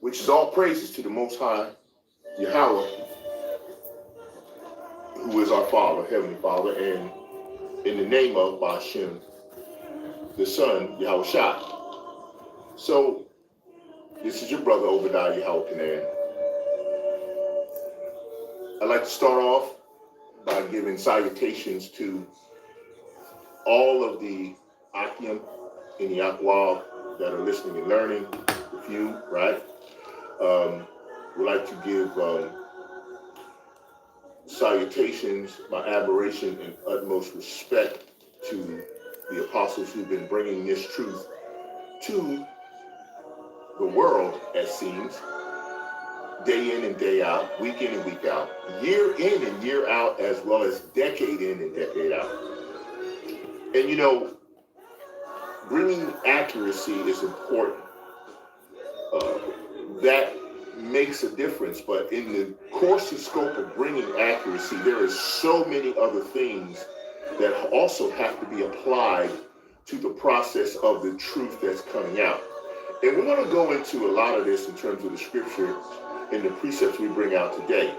which is all praises to the Most High, Yahweh, who is our Father, Heavenly Father, and in the name of Bashem, the Son, Yahawashi. So, this is your brother, Obadiah Yahweh. I'd like to start off by giving salutations to all of the Akim and Yahawashi that are listening and learning, a few, right? We'd like to give salutations, my admiration and utmost respect to the apostles who've been bringing this truth to the world, as seems, day in and day out, week in and week out, year in and year out, as well as decade in and decade out. And you know, bringing accuracy is important. That makes a difference, but in the course and scope of bringing accuracy, there is so many other things that also have to be applied to the process of the truth that's coming out. And we're going to go into a lot of this in terms of the scripture and the precepts we bring out today.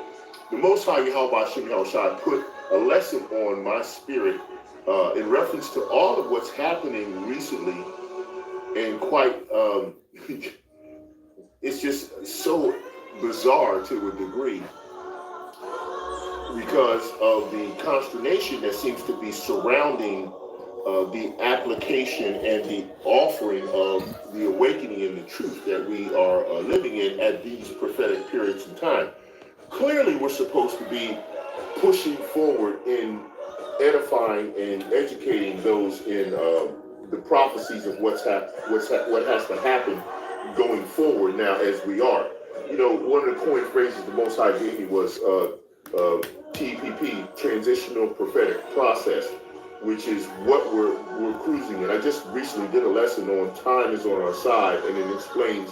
The Most High Yahawashi put a lesson on my spirit in reference to all of what's happening recently, and quite it's just so bizarre to a degree because of the consternation that seems to be surrounding the application and the offering of the awakening and the truth that we are living in at these prophetic periods in time. Clearly, we're supposed to be pushing forward in edifying and educating those in the prophecies of what has to happen going forward now as we are. You know, one of the coined phrases the Most High gave me was TPP, Transitional Prophetic Process, which is what we're cruising in. I just recently did a lesson on time is on our side, and it explains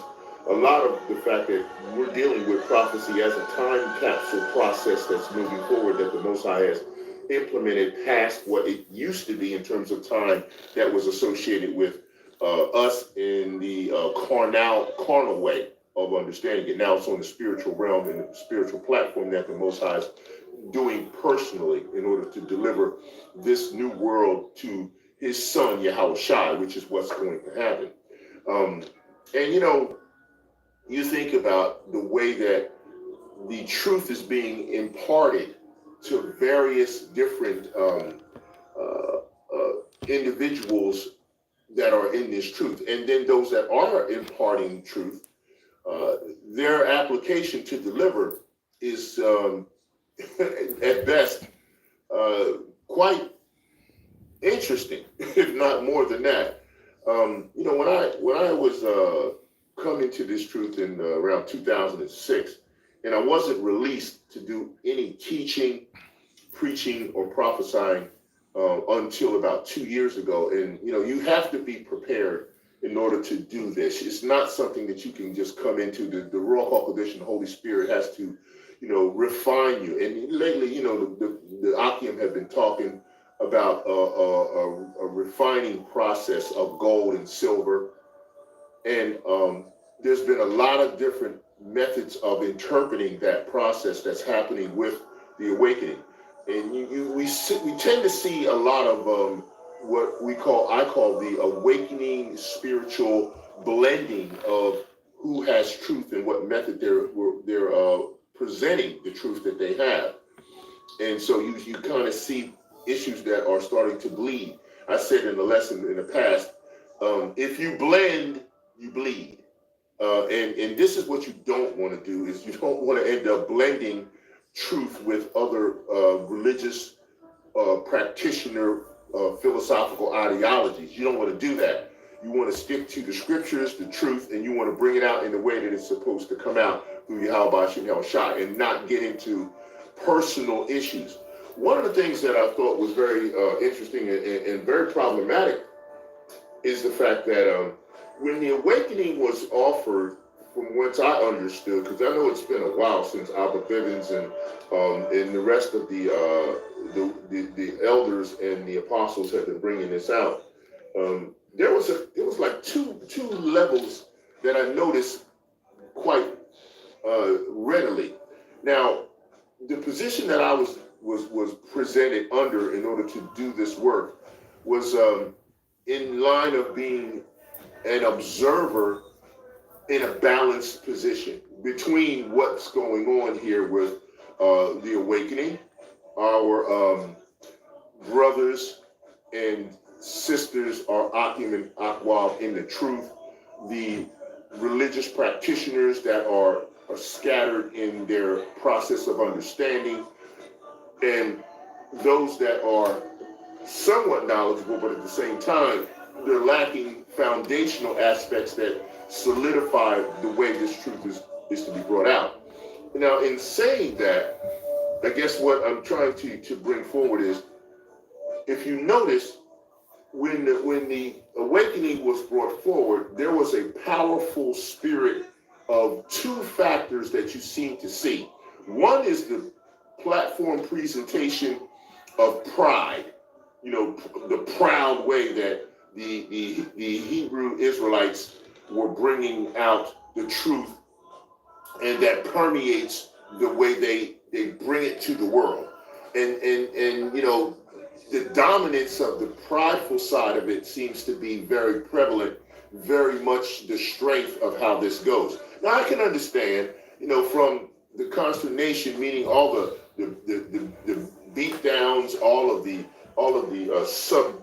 a lot of the fact that we're dealing with prophecy as a time capsule process that's moving forward, that the Most High has implemented past what it used to be in terms of time that was associated with us in the carnal way of understanding it. Now it's on the spiritual realm and the spiritual platform that the Most High is doing personally in order to deliver this new world to his son, Yahawashi, which is what's going to happen. And you know, you think about the way that the truth is being imparted to various different individuals that are in this truth, and then those that are imparting truth, their application to deliver is at best quite interesting, if not more than that. You know, when I was coming to this truth in around 2006, and I wasn't released to do any teaching, preaching, or prophesying until about 2 years ago. And you know, you have to be prepared in order to do this. It's not something that you can just come into. The Ruach HaKodesh, the Holy Spirit has to, you know, refine you. And lately, you know, the Akim have been talking about a refining process of gold and silver. And there's been a lot of different methods of interpreting that process that's happening with the awakening. And we tend to see a lot of what I call the awakening spiritual blending of who has truth and what method they're presenting the truth that they have. And so you kind of see issues that are starting to bleed. I said in the lesson in the past, if you blend, you bleed. And this is what you don't want to do, is you don't want to end up blending truth with other religious practitioner philosophical ideologies. You don't want to do that. You want to stick to the scriptures, the truth, and you want to bring it out in the way that it's supposed to come out through Yahawashi and Yahawashi, and not get into personal issues. One of the things that I thought was very interesting and very problematic is the fact that when the awakening was offered, from what I understood, because I know it's been a while since Abba Bivens and the rest of the elders and the apostles have been bringing this out. There was like two levels that I noticed quite readily. Now, the position that I was presented under in order to do this work was in line of being an observer in a balanced position between what's going on here with the awakening, our brothers and sisters are Akim and Akwab in the truth, the religious practitioners that are scattered in their process of understanding, and those that are somewhat knowledgeable, but at the same time, they're lacking foundational aspects that solidify the way this truth is to be brought out. Now, in saying that, I guess what I'm trying to bring forward is, if you notice, when the awakening was brought forward, there was a powerful spirit of two factors that you seem to see. One is the platform presentation of pride, the proud way that the Hebrew Israelites were bringing out the truth, and that permeates the way they bring it to the world. And the dominance of the prideful side of it seems to be very prevalent, very much the strength of how this goes. Now, I can understand, from the consternation, meaning all the beat downs, all of the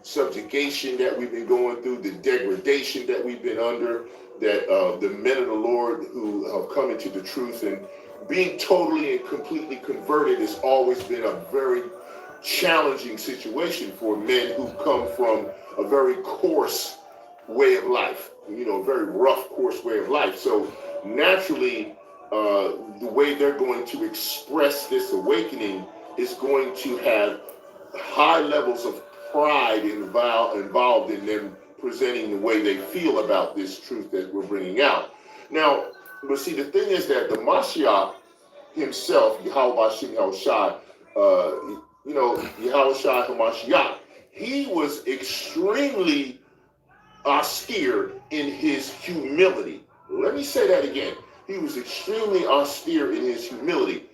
subjugation that we've been going through, the degradation that we've been under, that the men of the Lord who have come into the truth and being totally and completely converted has always been a very challenging situation for men who come from a very coarse way of life, a very rough, coarse way of life. So naturally, the way they're going to express this awakening is going to have high levels of pride involved in them presenting the way they feel about this truth that we're bringing out. Now, but see, the thing is that the Mashiach himself, Yahawashi, Yahawashi HaMashiach, he was extremely austere in his humility. Let me say that again. He was extremely austere in his humility.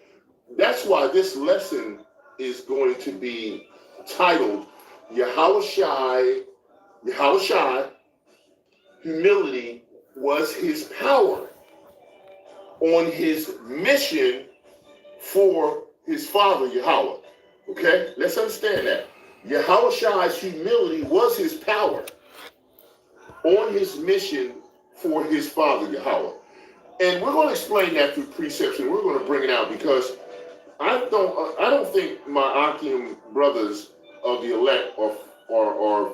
That's why this lesson is going to be titled Yahawashi, humility was his power on his mission for his father Yahweh. Okay, let's understand that. Yahawashi's humility was his power on his mission for his father Yahweh. And we're going to explain that through precepts, and we're going to bring it out because I don't think my Akim brothers of the elect are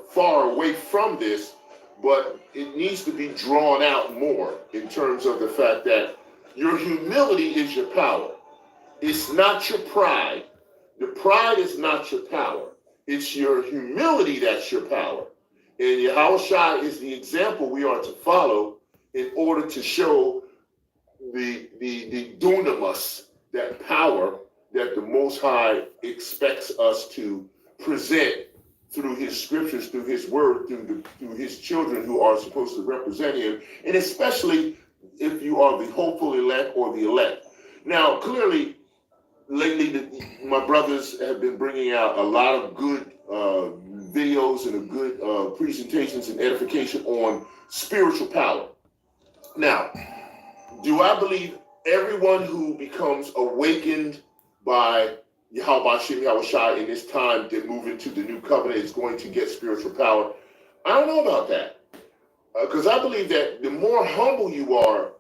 far away from this, but it needs to be drawn out more in terms of the fact that your humility is your power. It's not your pride. The pride is not your power. It's your humility that's your power. And Yahawashi is the example we are to follow in order to show the dunamis, that power that the Most High expects us to present through his scriptures, through his word, through his children who are supposed to represent him, and especially if you are the hopeful elect or the elect. Now, clearly, lately, my brothers have been bringing out a lot of good videos and good presentations and edification on spiritual power. Now, do I believe everyone who becomes awakened by Yahawashi in this time to move into the new covenant is going to get spiritual power? I don't know about that. Because I believe that the more humble you are,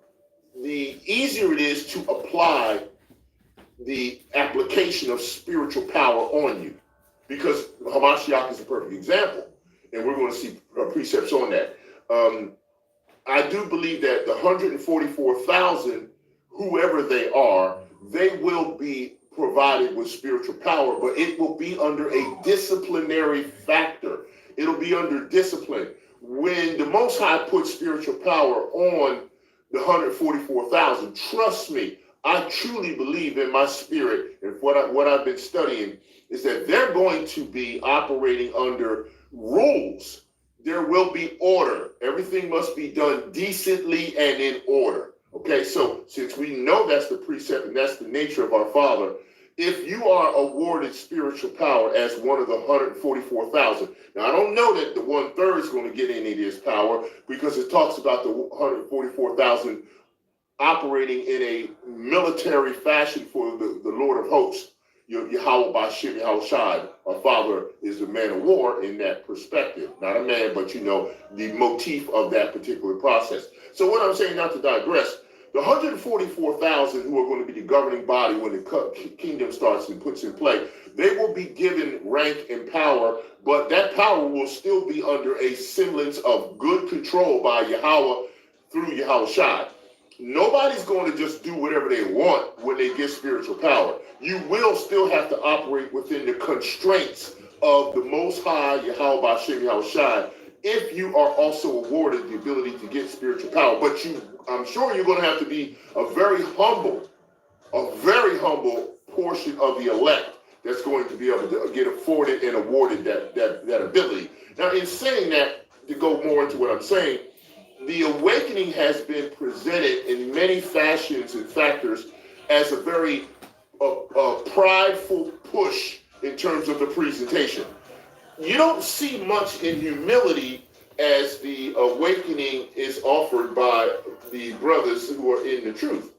the easier it is to apply the application of spiritual power on you. Because Hamashiach is a perfect example. And we're going to see precepts on that. I do believe that the 144,000, whoever they are, they will be provided with spiritual power, but it will be under a disciplinary factor. It'll be under discipline. When the Most High puts spiritual power on the 144,000, trust me, I truly believe in my spirit, and what I've been studying is that they're going to be operating under rules. There will be order. Everything must be done decently and in order. Okay, so since we know that's the precept and that's the nature of our Father, if you are awarded spiritual power as one of the 144,000, now I don't know that the 1/3 is going to get any of this power, because it talks about the 144,000 operating in a military fashion for the Lord of hosts. Yahawashi, Yahawashi, our Father is a man of war in that perspective. Not a man, but the motif of that particular process. So what I'm saying, not to digress, the 144,000 who are going to be the governing body when the kingdom starts and puts in play, they will be given rank and power, but that power will still be under a semblance of good control by Yahweh through Yahawashi. Nobody's going to just do whatever they want when they get spiritual power. You will still have to operate within the constraints of the Most High, Yahawashi, Yahawashi, if you are also awarded the ability to get spiritual power. But I'm sure you're going to have to be a very humble portion of the elect that's going to be able to get afforded and awarded that ability. Now, in saying that, to go more into what I'm saying, the awakening has been presented in many fashions and factors as a very prideful push in terms of the presentation. You don't see much in humility as the awakening is offered by the brothers who are in the truth.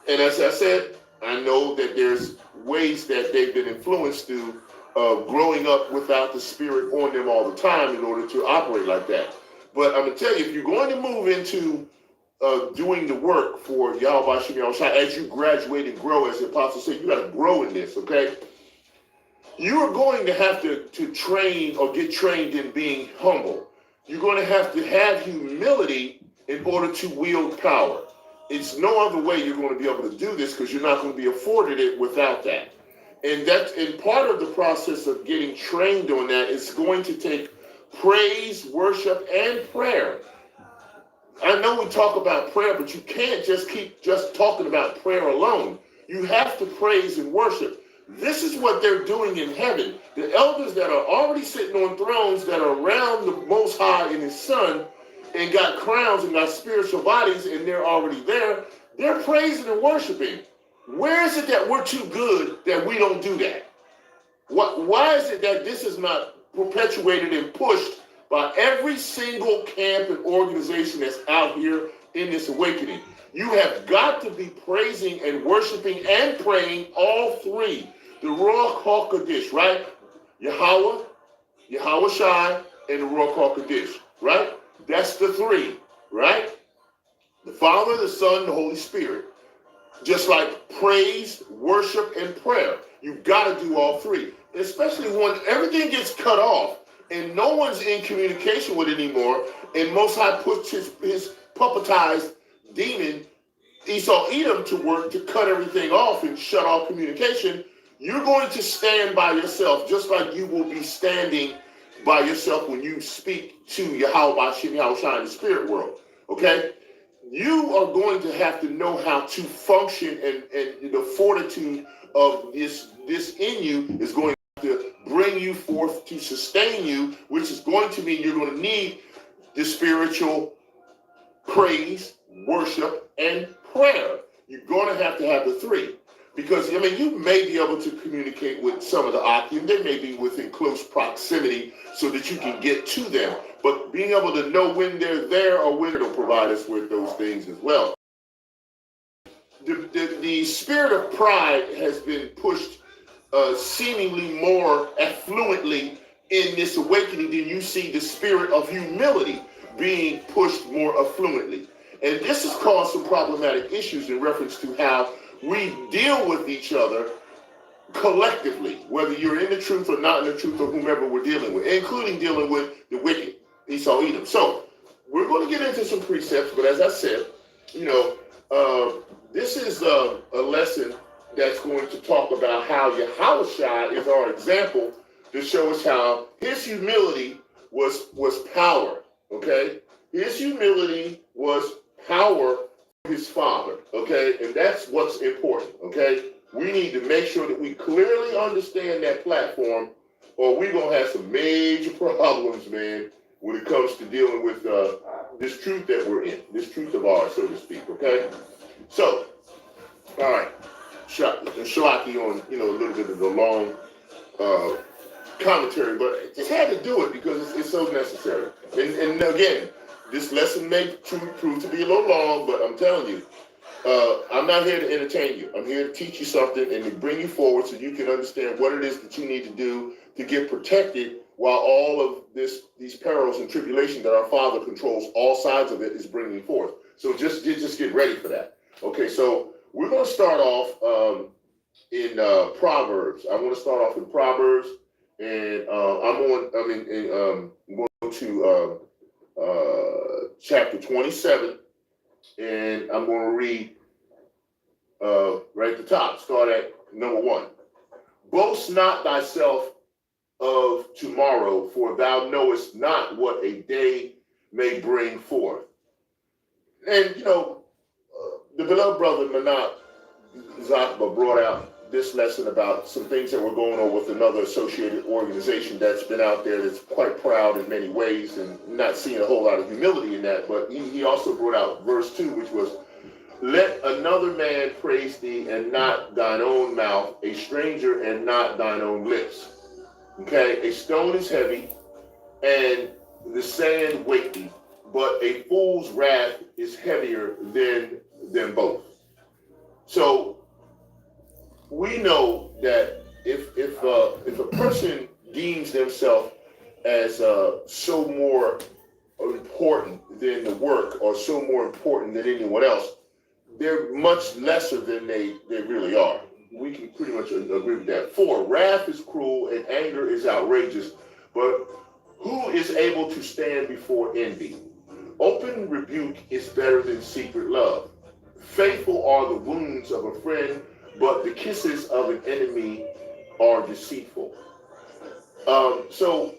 And as I said, I know that there's ways that they've been influenced through growing up without the Spirit on them all the time in order to operate like that. But I'm going to tell you, if you're going to move into doing the work for Yahawashi, as you graduate and grow, as the apostle said, you got to grow in this, okay? You are going to have to train or get trained in being humble. You're going to have humility in order to wield power. It's no other way you're going to be able to do this, because you're not going to be afforded it without that. And part of the process of getting trained on that is going to take praise, worship, and prayer. I know we talk about prayer, but you can't just keep talking about prayer alone. You have to praise and worship. This is what they're doing in heaven. The elders that are already sitting on thrones that are around the Most High and His Son and got crowns and got spiritual bodies, and they're already there, they're praising and worshiping. Where is it that we're too good that we don't do that? Why is it that this is not perpetuated and pushed by every single camp and organization that's out here in this awakening? You have got to be praising and worshiping and praying all three. The Ruach HaKodesh, right? Yahweh, Yahawashi, and the Ruach HaKodesh, right? That's the three, right? The Father, the Son, the Holy Spirit. Just like praise, worship, and prayer. You've got to do all three. Especially when everything gets cut off and no one's in communication with it anymore, and Most High puts his puppetized demon Esau Edom to work to cut everything off and shut off communication. You're going to stand by yourself, just like you will be standing by yourself when you speak to Yahawashi, Yahawashi in the spirit world. Okay? You are going to have to know how to function, and the fortitude of this in you is going to bring you forth to sustain you, which is going to mean you're going to need the spiritual praise, worship, and prayer. You're going to have the three. Because, you may be able to communicate with some of the Akim. They may be within close proximity so that you can get to them. But being able to know when they're there or when they'll provide us with those things as well. The spirit of pride has been pushed seemingly more affluently in this awakening than you see the spirit of humility being pushed more affluently. And this has caused some problematic issues in reference to how we deal with each other collectively, whether you're in the truth or not in the truth, or whomever we're dealing with, including dealing with the wicked, Esau Edom. So we're going to get into some precepts, but as I said, this is a lesson that's going to talk about how Yahawashi is our example to show us how his humility was power, okay? His humility was power for his Father, okay? And that's what's important, okay? We need to make sure that we clearly understand that platform, or we're going to have some major problems, man, when it comes to dealing with this truth that we're in, this truth of ours, so to speak, okay? So, all right, Shalaki on a little bit of the long uh, commentary, but I just had to do it because it's so necessary. And again, this lesson may prove to be a little long, but I'm telling you, I'm not here to entertain you. I'm here to teach you something and to bring you forward so you can understand what it is that you need to do to get protected while all of these perils and tribulation that our Father controls all sides of it is bringing forth. So just get ready for that. Okay, so we're going to start off in Proverbs. I want to start off in Proverbs, and I'm going to chapter 27, and I'm going to read right at the top. Start at number 1. Boast not thyself of tomorrow, for thou knowest not what a day may bring forth. And the beloved brother Manat Zakba brought out this lesson about some things that were going on with another associated organization that's been out there that's quite proud in many ways and not seeing a whole lot of humility in that. But he also brought out verse 2, which was, let another man praise thee and not thine own mouth, a stranger and not thine own lips. Okay, a stone is heavy and the sand weighty, but a fool's wrath is heavier than both. So we know that if a person deems themselves as so more important than the work or so more important than anyone else, they're much lesser than they really are. We can pretty much agree with that. 4, wrath is cruel and anger is outrageous, but who is able to stand before envy? Open rebuke is better than secret love. Faithful are the wounds of a friend, but the kisses of an enemy are deceitful. So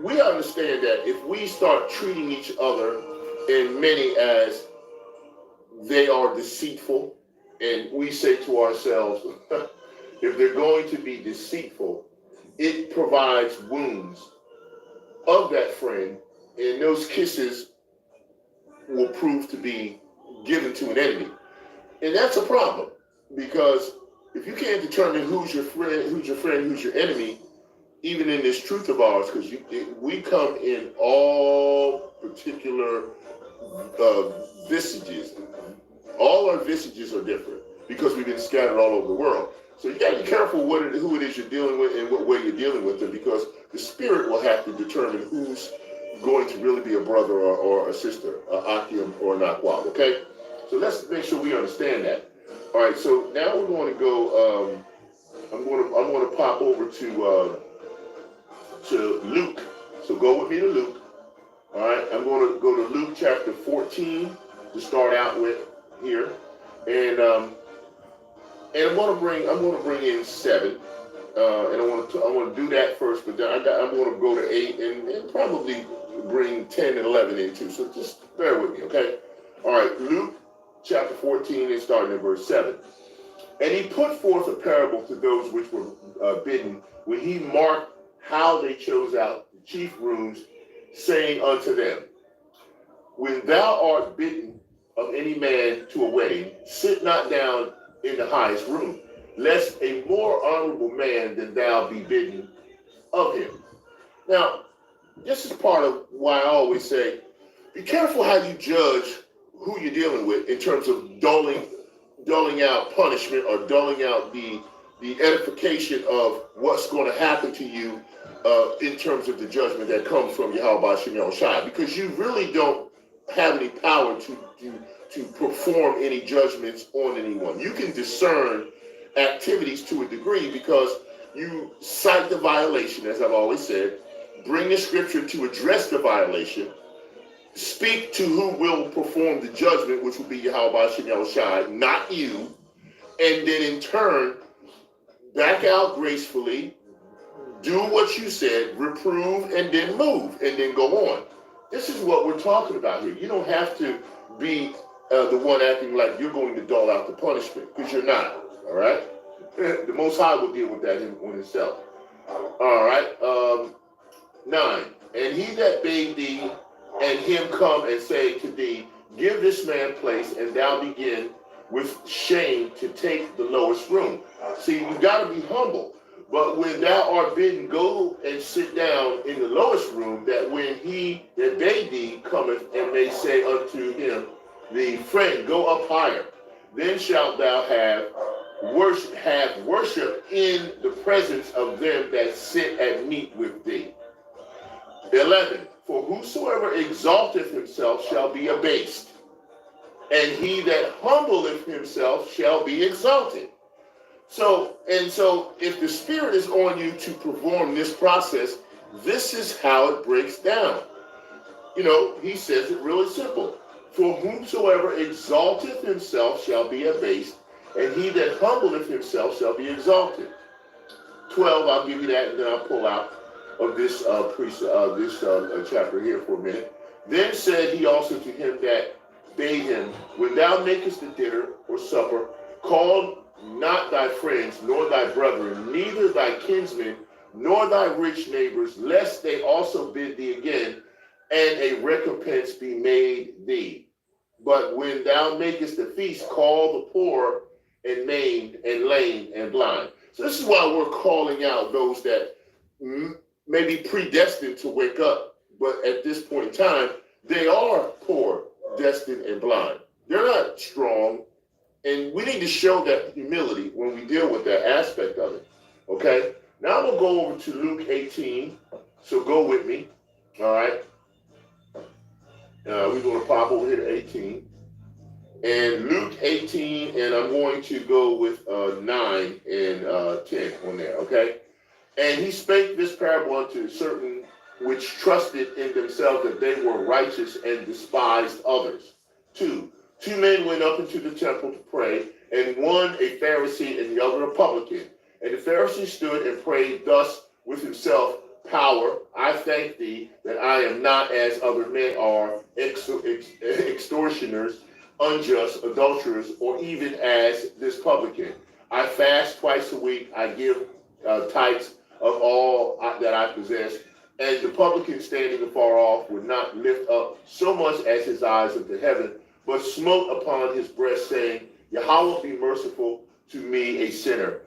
we understand that if we start treating each other in many as they are deceitful, and we say to ourselves, if they're going to be deceitful, it provides wounds of that friend, and those kisses will prove to be given to an enemy. And that's a problem, because if you can't determine who's your friend, who's your enemy, even in this truth of ours, because we come in all particular visages. All our visages are different because we've been scattered all over the world. So you got to be careful who it is you're dealing with and what way you're dealing with them, because the spirit will have to determine who's going to really be a brother or a sister, Akim or an Akwab, okay? So let's make sure we understand that. All right, so now we're going to go, I'm going to pop over to Luke. So go with me to Luke. All right, I'm going to go to Luke chapter 14 to start out with here, and I'm going to bring in 7, and I want to do that first, but then I'm going to go to 8 and probably bring 10 and 11 in too. So just bear with me, okay? All right, Luke chapter 14 and starting at verse 7. And he put forth a parable to those which were bidden, when he marked how they chose out the chief rooms, saying unto them, when thou art bidden of any man to a wedding, sit not down in the highest room, lest a more honorable man than thou be bidden of him. Now, this is part of why I always say, be careful how you judge who you're dealing with in terms of doling out punishment or doling out the edification of what's going to happen to you in terms of the judgment that comes from Yahawashi, because you really don't have any power to perform any judgments on anyone. You can discern activities to a degree because you cite the violation, as I've always said, bring the scripture to address the violation, speak to who will perform the judgment, which will be Yahawashi, not you, and then in turn, back out gracefully, do what you said, reprove, and then move, and then go on. This is what we're talking about here. You don't have to be the one acting like you're going to dole out the punishment, because you're not, all right? The Most High will deal with that on himself. All right, 9. And he that bade thee and him come and say to thee, give this man place, and thou begin with shame to take the lowest room. See, you got to be humble. But when thou art bidden, go and sit down in the lowest room, that when he that bade thee cometh and may say unto him, the friend, go up higher, then shalt thou have worship in the presence of them that sit at meat with thee. 11. For whosoever exalteth himself shall be abased, and he that humbleth himself shall be exalted. So if the Spirit is on you to perform this process, this is how it breaks down. You know, he says it really simple. For whomsoever exalteth himself shall be abased, and he that humbleth himself shall be exalted. 12, I'll give you that, and then I'll pull out of this chapter here for a minute. Then said he also to him that bade him, when thou makest the dinner or supper, call not thy friends, nor thy brethren, neither thy kinsmen, nor thy rich neighbors, lest they also bid thee again, and a recompense be made thee. But when thou makest the feast, call the poor and maimed and lame and blind. So this is why we're calling out those that may be predestined to wake up, but at this point in time, they are poor, destined, and blind. They're not strong, and we need to show that humility when we deal with that aspect of it, okay? Now I'm going to go over to Luke 18, so go with me, all right? We're going to pop over here to 18. And Luke 18, and I'm going to go with 9 and 10 on there, okay? And he spake this parable unto certain which trusted in themselves that they were righteous and despised others. 2 men went up into the temple to pray, and one a Pharisee and the other a publican. And the Pharisee stood and prayed thus with himself, Power, I thank thee that I am not as other men are, extortioners, unjust, adulterers, or even as this publican. I fast twice a week. I give tithes of all that I possess. And the publican standing afar off would not lift up so much as his eyes unto heaven, but smote upon his breast, saying, Yahawashi, be merciful to me, a sinner.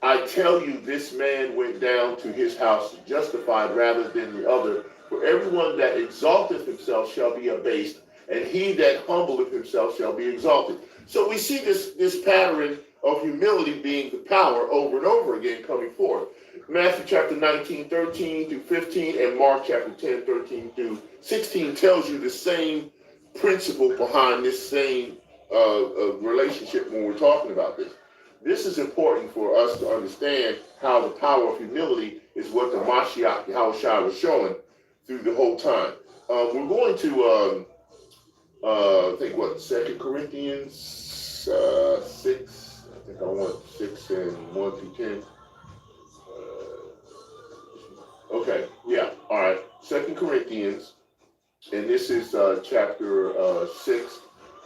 I tell you, this man went down to his house justified rather than the other. For everyone that exalteth himself shall be abased, and he that humbleth himself shall be exalted. So we see this pattern of humility being the power over and over again coming forth. Matthew chapter 19, 13 through 15, and Mark chapter 10, 13 through 16 tells you the same principle behind this same relationship when we're talking about this. This is important for us to understand how the power of humility is what the Mashiach Yahawashi was showing through the whole time. We're going to, I think, 2 Corinthians 6. I think I want 6 and 1 through 10. Okay, yeah, all right. 2 Corinthians, and this is chapter 6,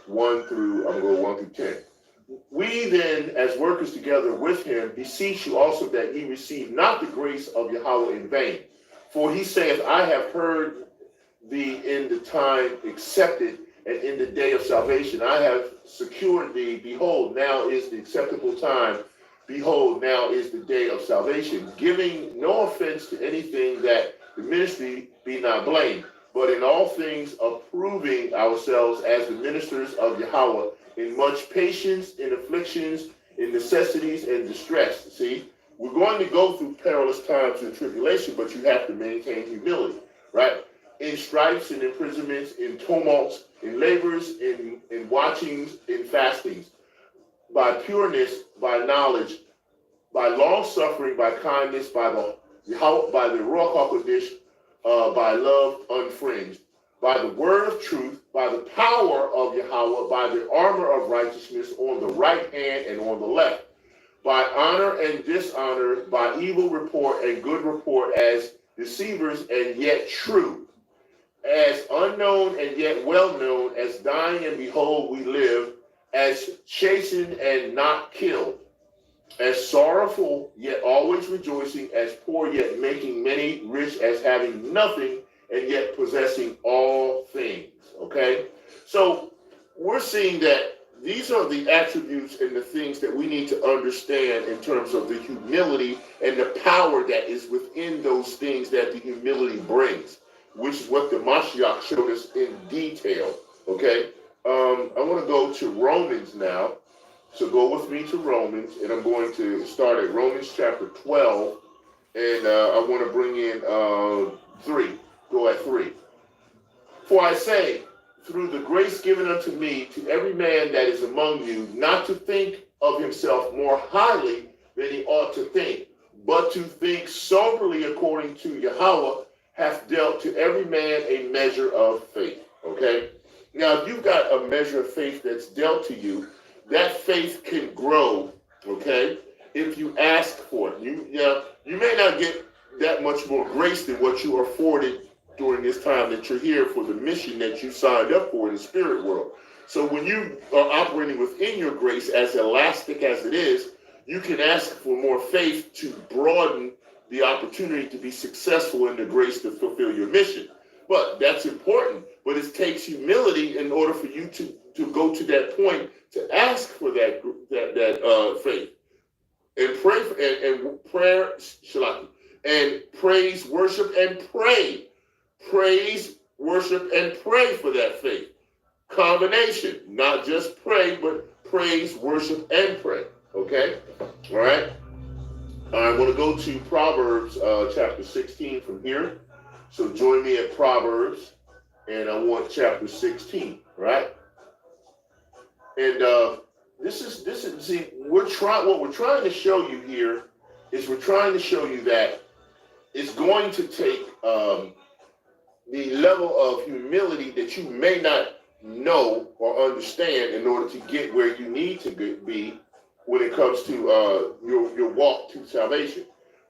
1 through, I'm going to go 1 through 10. We then, as workers together with him, beseech you also that ye receive not the grace of Yahweh in vain. For he saith, I have heard thee in the time accepted, and in the day of salvation. I have secured thee. Behold, now is the acceptable time. Behold, now is the day of salvation. Giving no offense to anything, that the ministry be not blamed, but in all things approving ourselves as the ministers of Yahweh, in much patience, in afflictions, in necessities, and distress. See, we're going to go through perilous times and tribulation, but you have to maintain humility, right? In stripes, in imprisonments, in tumults, in labors, in watchings, in fastings, by pureness, by knowledge, by long suffering, by kindness, by the Ruach HaKodesh, by love unfringed, by the word of truth, by the power of Yahweh, by the armor of righteousness on the right hand and on the left, by honor and dishonor, by evil report and good report, as deceivers and yet true, as unknown and yet well known, as dying and behold we live, as chastened and not killed, as sorrowful yet always rejoicing, as poor yet making many rich, as having nothing and yet possessing all things. Okay, so we're seeing that these are the attributes and the things that we need to understand in terms of the humility and the power that is within those things that the humility brings, which is what the Mashiach showed us in detail. Okay, I want to go to Romans now. So go with me to Romans, and I'm going to start at Romans chapter 12, and I want to bring in 3. Go at 3. For I say, through the grace given unto me, to every man that is among you, not to think of himself more highly than he ought to think, but to think soberly according to Yahawash hath dealt to every man a measure of faith. Okay? Now, if you've got a measure of faith that's dealt to you, that faith can grow, okay, if you ask for it. You may not get that much more grace than what you are afforded during this time that you're here for the mission that you signed up for in the spirit world. So when you are operating within your grace, as elastic as it is, you can ask for more faith to broaden the opportunity to be successful in the grace to fulfill your mission. But that's important. But it takes humility in order for you to go to that point to ask for that faith and pray for, and prayer, shalaki, and praise, worship, and pray. Praise, worship, and pray for that faith. Combination, not just pray, but praise, worship, and pray. Okay? All right? I want to go to Proverbs chapter 16 from here. So join me at Proverbs, and I want chapter 16, right? And this is see, what we're trying to show you here is we're trying to show you that it's going to take the level of humility that you may not know or understand in order to get where you need to be when it comes to your walk to salvation.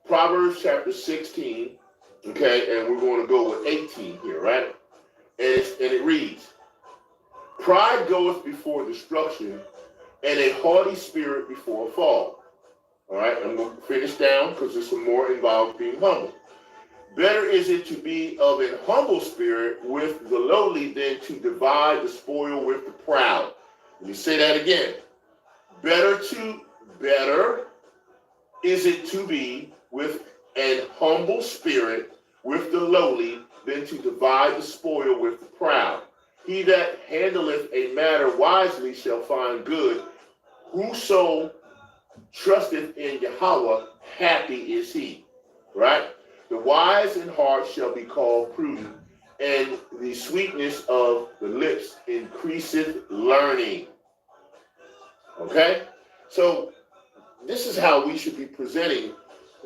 Proverbs chapter 16, okay, and we're going to go with 18 here, right? And it reads, pride goeth before destruction, and a haughty spirit before a fall. All right, I'm going to finish down because there's some more involved being humble. Better is it to be of an humble spirit with the lowly than to divide the spoil with the proud. Let me say that again. Better is it to be with an humble spirit with the lowly than to divide the spoil with the proud. He that handleth a matter wisely shall find good. Whoso trusteth in Yahawash, happy is he. Right? The wise in heart shall be called prudent, and the sweetness of the lips increaseth learning. Okay? So this is how we should be presenting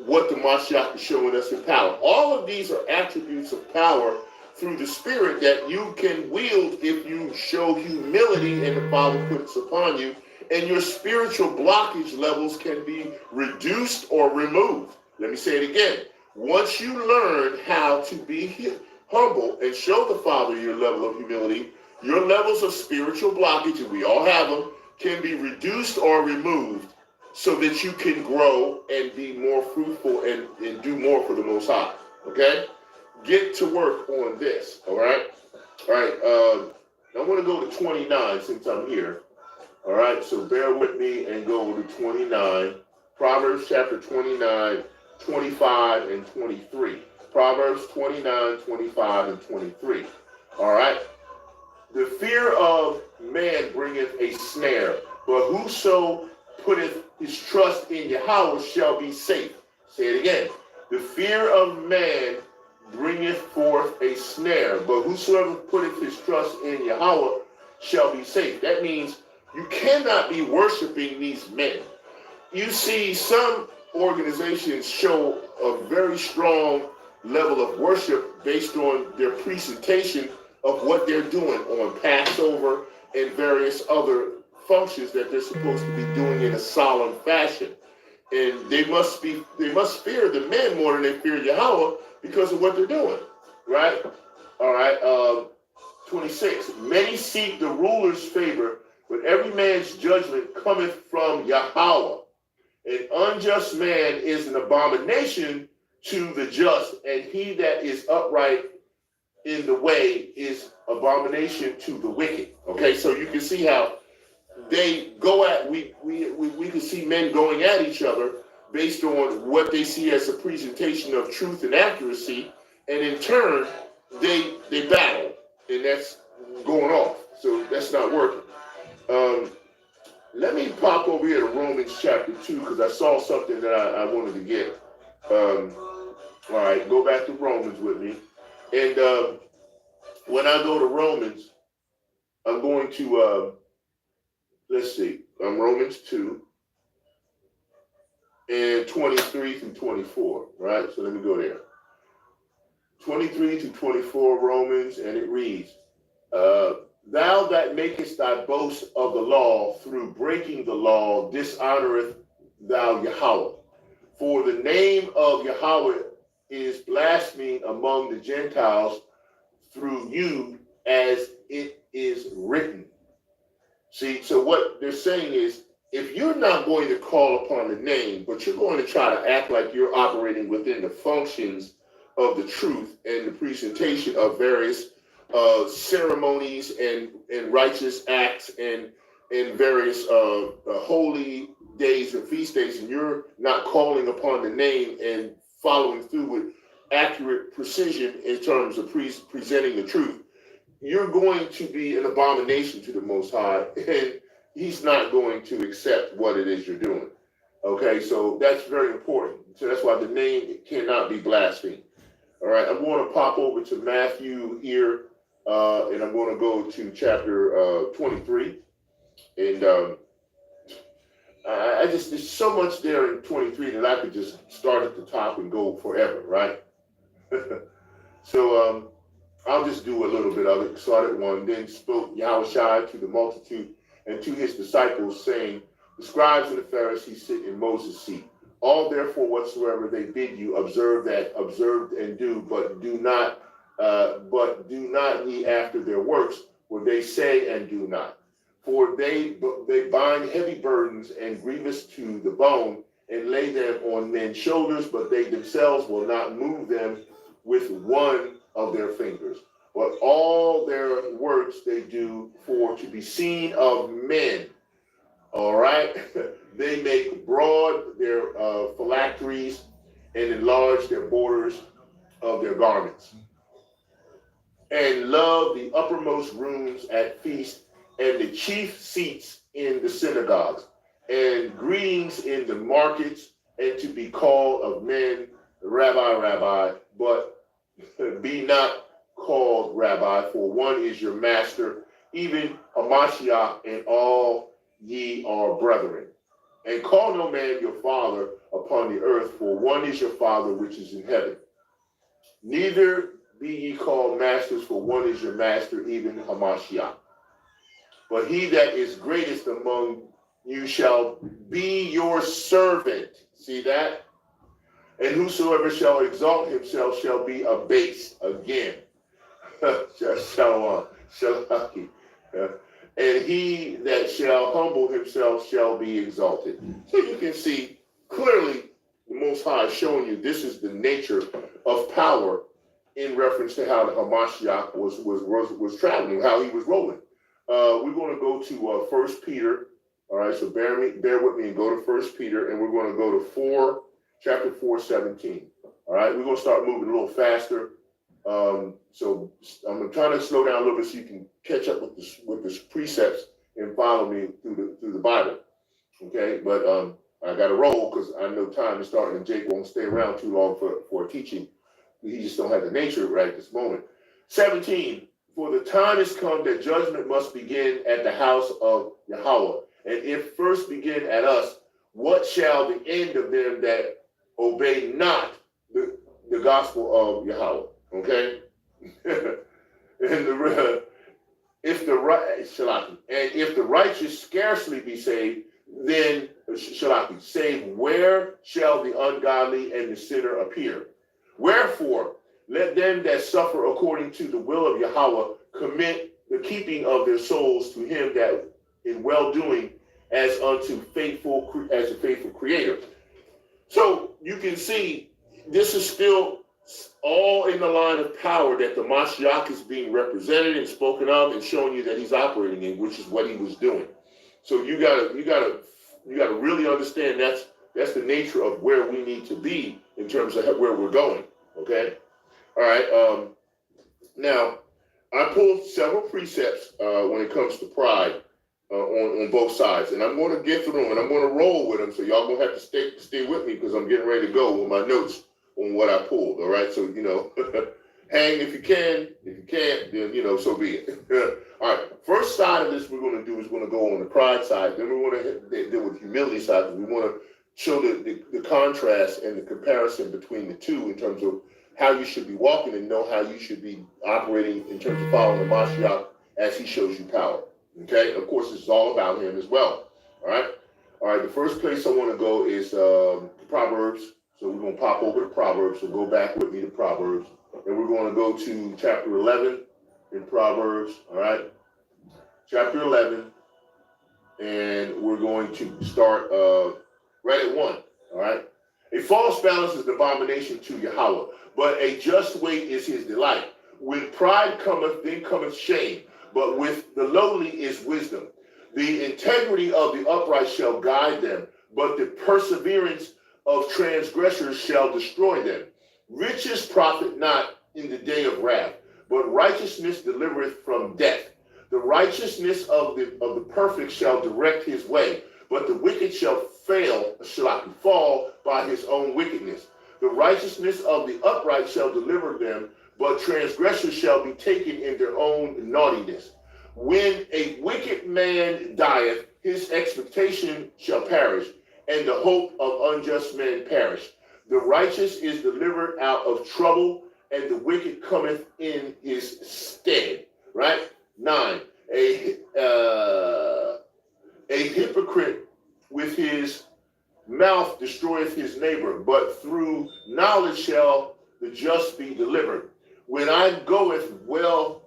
what the Mashiach is showing us in power. All of these are attributes of power through the Spirit that you can wield if you show humility and the Father puts upon you, and your spiritual blockage levels can be reduced or removed. Let me say it again. Once you learn how to be humble and show the Father your level of humility, your levels of spiritual blockage, and we all have them, can be reduced or removed so that you can grow and be more fruitful and do more for the Most High. Okay? Get to work on this. All right? All right. I want to go to 29 since I'm here. All right? So bear with me and go to 29. Proverbs chapter 29, 25 and 23. Proverbs 29, 25 and 23. All right? The fear of man bringeth a snare, but whoso putteth his trust in Yahweh shall be safe. Say it again. The fear of man bringeth forth a snare, but whosoever putteth his trust in Yahweh shall be safe. That means you cannot be worshiping these men. You see, some organizations show a very strong level of worship based on their presentation of what they're doing on Passover and various other functions that they're supposed to be doing in a solemn fashion. And they must fear the men more than they fear Yahweh because of what they're doing, right? All right, 26. Many seek the ruler's favor, but every man's judgment cometh from Yahweh. An unjust man is an abomination to the just, and he that is upright in the way is abomination to the wicked. Okay, so you can see how they go at, we can see men going at each other based on what they see as a presentation of truth and accuracy, and in turn, they battle, and that's going off. So that's not working. Let me pop over here to Romans chapter 2, because I saw something that I wanted to get. All right, go back to Romans with me. And when I go to Romans, I'm going to, let's see, Romans 2 and 23 through 24, right? So let me go there. 23 to 24 Romans, and it reads, thou that makest thy boast of the law through breaking the law, dishonoreth thou Yahawah. For the name of Yahawah is blasphemed among the Gentiles through you, as it is written. See, so what they're saying is, if you're not going to call upon the name, but you're going to try to act like you're operating within the functions of the truth and the presentation of various ceremonies and righteous acts and various holy days and feast days, and you're not calling upon the name and following through with accurate precision in terms of presenting the truth, you're going to be an abomination to the Most High, and he's not going to accept what it is you're doing. Okay, so that's very important. So that's why the name cannot be blasphemed. All right, I'm going to pop over to Matthew here, and I'm going to go to chapter 23. And I just, there's so much there in 23 that I could just start at the top and go forever, right? So I'll just do a little bit of it. Start at 1. Then spoke Yahawashi to the multitude and to his disciples, saying, the scribes and the Pharisees sit in Moses' seat. All therefore whatsoever they bid you, observe and do, but do not ye after their works, for they say and do not. For they bind heavy burdens and grievous to the bone, and lay them on men's shoulders, but they themselves will not move them with one of their fingers. But all their works they do for to be seen of men. All right? They make broad their phylacteries and enlarge their borders of their garments, and love the uppermost rooms at feast and the chief seats in the synagogues, and greetings in the markets, and to be called of men, Rabbi, Rabbi, but be not called Rabbi, for one is your master, even Hamashiach, and all ye are brethren. And call no man your father upon the earth, for one is your Father which is in heaven. Neither be ye called masters, for one is your master, even Hamashiach. But he that is greatest among you shall be your servant. See that? And whosoever shall exalt himself shall be abased again. Shalom. Shalom. And he that shall humble himself shall be exalted. So you can see clearly the Most High is showing you this is the nature of power in reference to how the Hamashiach was traveling, how he was rolling. We're going to go to 1 Peter. All right, so bear with me and go to 1 Peter, and we're going to go to chapter 4:17. All right, we're going to start moving a little faster. So I'm trying to slow down a little bit so you can catch up with the precepts and follow me through the Bible. Okay, but I got to roll because I know time is starting, and Jake won't stay around too long for teaching. He just don't have the nature right at this moment. 17. For the time is come that judgment must begin at the house of Yahawashi. And if first begin at us, what shall the end of them that obey not the gospel of Yahawashi? Okay? And if the righteous scarcely be saved, then save where shall the ungodly and the sinner appear? Wherefore, let them that suffer according to the will of Yahawashi commit the keeping of their souls to him that in well-doing as a faithful creator. So you can see this is still all in the line of power that the Mashiach is being represented and spoken of and showing you that he's operating in, which is what he was doing. So you gotta really understand that's the nature of where we need to be in terms of where we're going. Okay. All right. Now, I pulled several precepts when it comes to pride on both sides, and I'm going to get through them, and I'm going to roll with them. So y'all gonna have to stay with me because I'm getting ready to go with my notes on what I pulled. All right, so hang if you can. If you can't, then so be it. All right, first side of this we're going to do is going to go on the pride side. Then we want to deal with the humility side because we want to show the contrast and the comparison between the two in terms of how you should be walking and know how you should be operating in terms of following the Mashiach as he shows you power. Okay, of course, it's all about him as well. All right. The first place I want to go is Proverbs. So we're going to pop over to Proverbs. So go back with me to Proverbs, and we're going to go to chapter 11 in Proverbs. All right, chapter 11, and we're going to start right at 1. All right. A false balance is an abomination to Yahawah, but a just weight is his delight. When pride cometh, then cometh shame, but with the lowly is wisdom. The integrity of the upright shall guide them, but the perseverance of transgressors shall destroy them. Riches profit not in the day of wrath, but righteousness delivereth from death. The righteousness of the perfect shall direct his way, but the wicked shall fall by his own wickedness. The righteousness of the upright shall deliver them, but transgressors shall be taken in their own naughtiness. When a wicked man dieth, his expectation shall perish, and the hope of unjust men perish. The righteous is delivered out of trouble, and the wicked cometh in his stead. Right? 9. A hypocrite with his mouth destroyeth his neighbor, but through knowledge shall the just be delivered. When it goeth well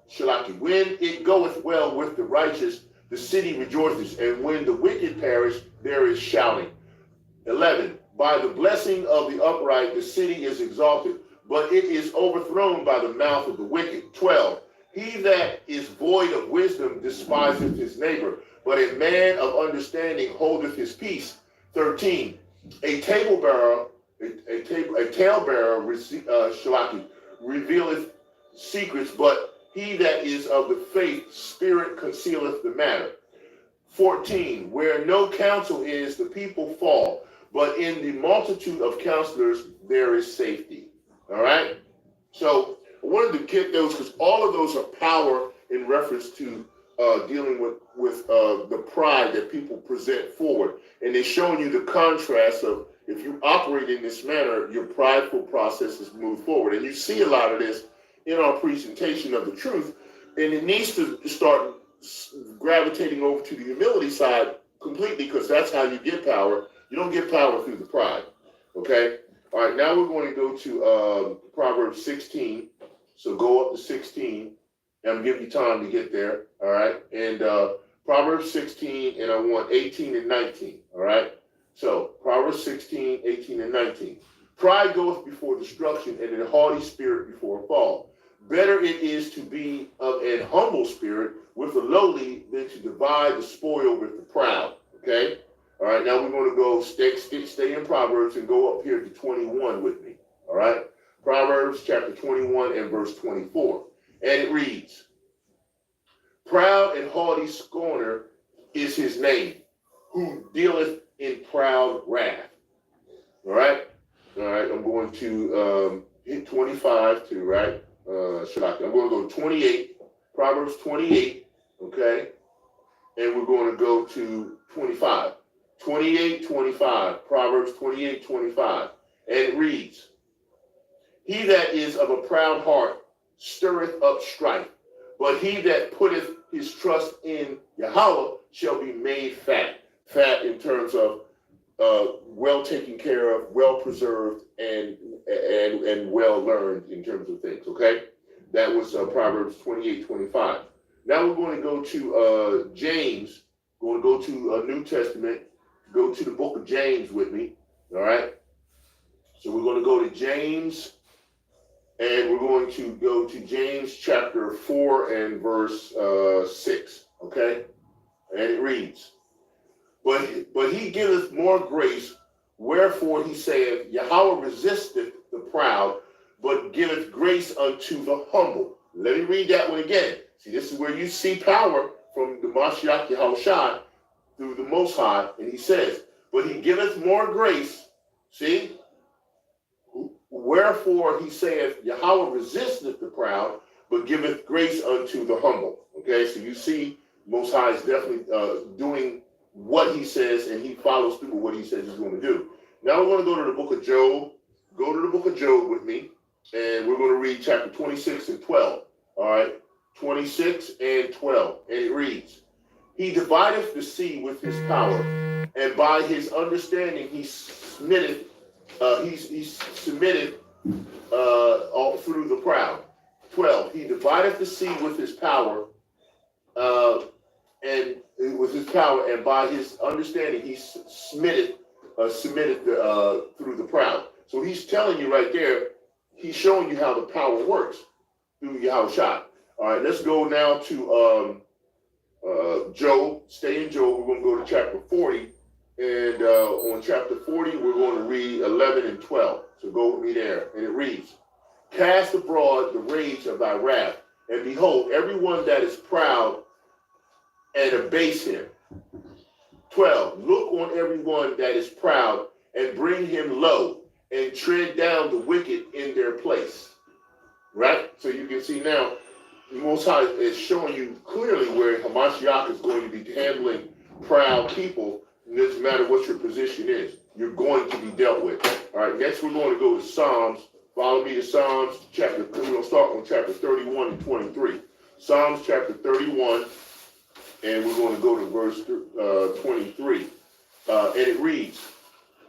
with the righteous, the city rejoices, and when the wicked perish, there is shouting. 11. By the blessing of the upright, the city is exalted, but it is overthrown by the mouth of the wicked. 12. He that is void of wisdom despiseth his neighbor, but a man of understanding holdeth his peace. 13. A talebearer revealeth secrets, but he that is of the faith spirit concealeth the matter. 14. Where no counsel is, the people fall, but in the multitude of counselors there is safety. All right? So I wanted to get those because all of those are power in reference to dealing with the pride that people present forward. And they're showing you the contrast of if you operate in this manner, your prideful processes move forward. And you see a lot of this in our presentation of the truth. And it needs to start gravitating over to the humility side completely because that's how you get power. You don't get power through the pride. Okay? All right, now we're going to go to Proverbs 16. So go up to 16. And I'm giving you time to get there. All right? And Proverbs 16, and I want 18 and 19. All right? So Proverbs 16, 18, and 19. Pride goeth before destruction, and a haughty spirit before a fall. Better it is to be of an humble spirit with the lowly than to divide the spoil with the proud. Okay? All right, now we're going to go stay in Proverbs and go up here to 21 with me. All right? Proverbs chapter 21 and verse 24. And it reads, Proud and haughty scorner is his name, who dealeth in proud wrath. All right? All right, I'm going to hit 25 too, right? I'm going to go to 28, Proverbs 28, okay? And we're going to go to 25. 28, 25, Proverbs 28, 25. And it reads, He that is of a proud heart stirreth up strife, but he that putteth his trust in Yahawashi shall be made fat. Fat in terms of well taken care of, well preserved, and well learned in terms of things. Okay, that was Proverbs 28, 25. Now we're going to go to James. We're going to go to New Testament. Go to the book of James with me. All right. So we're going to go to James, and we're going to go to James chapter 4 and verse 6. Okay, and it reads, But he giveth more grace. Wherefore he saith, Yahweh resisteth the proud, but giveth grace unto the humble. Let me read that one again. See, this is where you see power from the Mashiach Yahawashi through the Most High. And he says, but he giveth more grace. See? Wherefore he saith, Yahweh resisteth the proud, but giveth grace unto the humble. Okay, so you see, Most High is definitely doing what he says, and he follows through with what he says he's going to do. Now we're going to go to the book of Job. Go to the book of Job with me, and we're going to read chapter 26 and 12. All right, 26 and 12. And it reads, he divideth the sea with his power, and by his understanding he submitteth all through the proud. 12. He divideth the sea with his power, and by his understanding he submitted through the proud. So he's telling you right there, he's showing you how the power works through Yahawashi. All right, let's go now to Job. Stay in Job. We're going to go to chapter 40. And on chapter 40, we're going to read 11 and 12. So go with me there. And it reads, cast abroad the rage of thy wrath, and behold, everyone that is proud, and abase him. 12, look on everyone that is proud, and bring him low, and tread down the wicked in their place. Right? So you can see now, the Most High is showing you clearly where Hamashiach is going to be handling proud people. It doesn't matter what your position is. You're going to be dealt with. All right, next we're going to go to Psalms. Follow me to Psalms chapter, we're going to start on chapter 31 and 23. Psalms chapter 31, and we're going to go to verse 23. And it reads,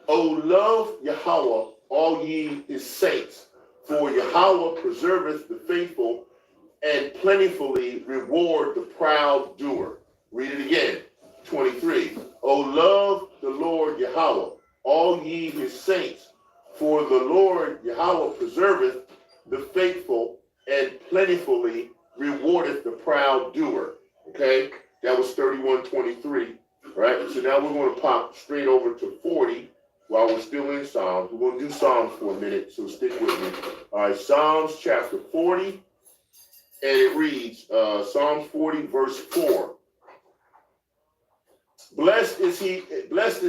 O love Yahweh, all ye his saints, for Yahweh preserveth the faithful, and plentifully reward the proud doer. Read it again. 23. O love the Lord Yahweh, all ye his saints, for the Lord Yahweh preserveth the faithful, and plentifully rewardeth the proud doer. Okay, that was 31:23. Right. So now we're going to pop straight over to 40 while we're still in Psalms. We're going to do Psalms for a minute, so stick with me. All right, Psalms chapter 40, and it reads, Psalms 40 verse 4. Blessed is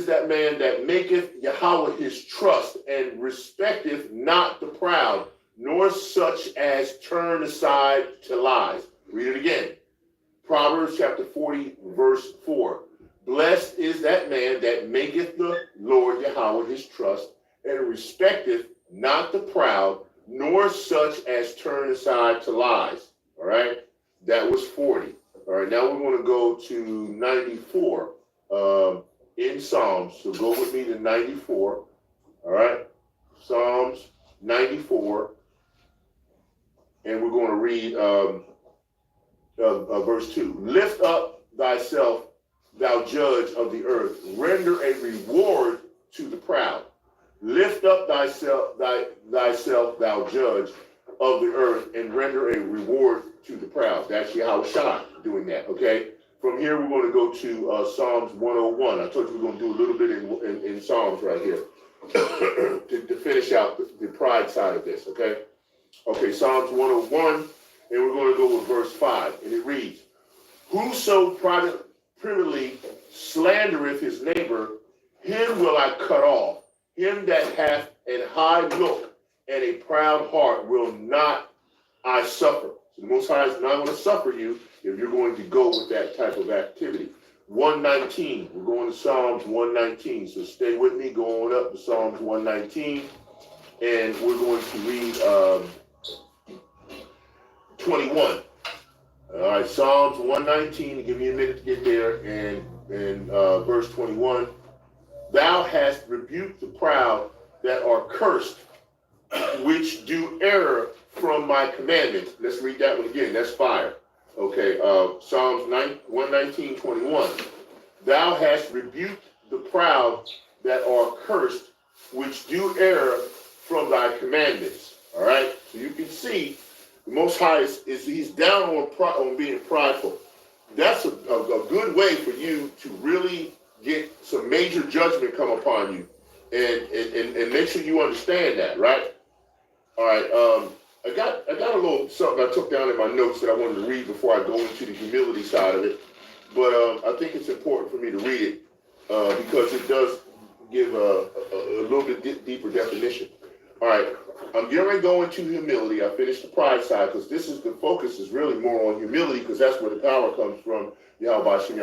that man that maketh Yahweh his trust, and respecteth not the proud, nor such as turn aside to lies. Read it again. Proverbs chapter 40, verse 4. Blessed is that man that maketh the Lord Yahweh his trust, and respecteth not the proud, nor such as turn aside to lies. All right, that was 40. All right, now we're going to go to 94 in Psalms. So go with me to 94. All right, Psalms 94, and we're going to read verse 2. Lift up thyself, thou judge of the earth, render a reward to the proud. Lift up thyself, thou judge of the earth, and render a reward to the proud. That's Yahawashi doing that, okay? From here, we're going to go to Psalms 101. I told you we're going to do a little bit in Psalms right here to finish out the pride side of this, okay? Okay, Psalms 101, and we're going to go with verse 5, and it reads, Whoso privily slandereth his neighbor, him will I cut off. Him that hath an high look and a proud heart will not I suffer. So the Most High is not going to suffer you if you're going to go with that type of activity. 119, we're going to Psalms 119. So stay with me, going up to Psalms 119, and we're going to read 21. All right, Psalms 119, give me a minute to get there, and verse 21. Thou hast rebuked the proud that are cursed, which do err from my commandments. Let's read that one again. That's fire. Okay, Psalms 119, 21. Thou hast rebuked the proud that are cursed, which do err from thy commandments. All right, so you can see the Most High is he's down on being prideful. That's a good way for you to really get some major judgment come upon you. And make sure you understand that, right? All right. I got a little something I took down in my notes that I wanted to read before I go into the humility side of it. But I think it's important for me to read it because it does give a little bit deeper definition. All right. I'm getting ready to go into humility. I finished the pride side because the focus is really more on humility because that's where the power comes from. Yahawashi.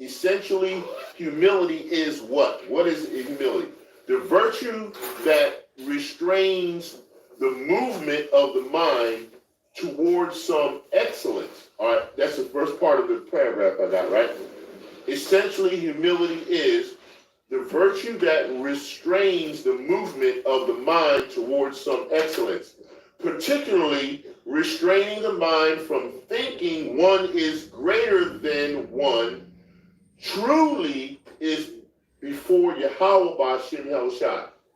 Essentially, humility is what? What is humility? The virtue that restrains the movement of the mind towards some excellence. All right, that's the first part of the paragraph I got, right? Essentially, humility is the virtue that restrains the movement of the mind towards some excellence, particularly restraining the mind from thinking one is greater than one, truly is before YAHAWAH.